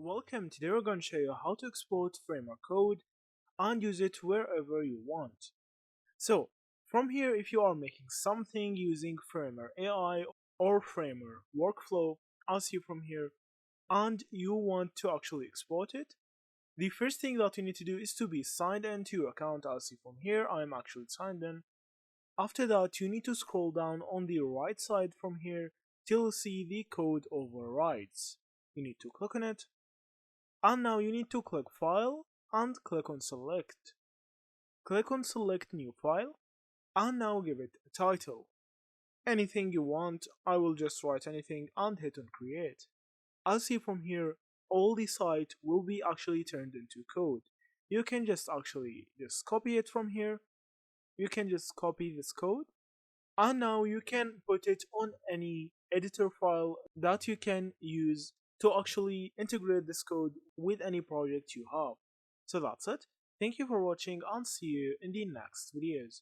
Welcome, today we're going to show you how to export Framer code and use it wherever you want. So, from here, if you are making something using Framer AI or Framer workflow, as see from here, and you want to actually export it, the first thing that you need to do is to be signed into your account. As see from here, I am actually signed in. After that, you need to scroll down on the right side from here till you see the code overrides. You need to click on it, and now you need to click File and click on Select. Click on Select New File and now give it a title. Anything you want, I will just write anything and hit on Create. As see from here, all the site will be actually turned into code. You can just copy it from here. You can just copy this code and now you can put it on any editor file that you can use to actually integrate this code with any project you have. So that's it. Thank you for watching and see you in the next videos.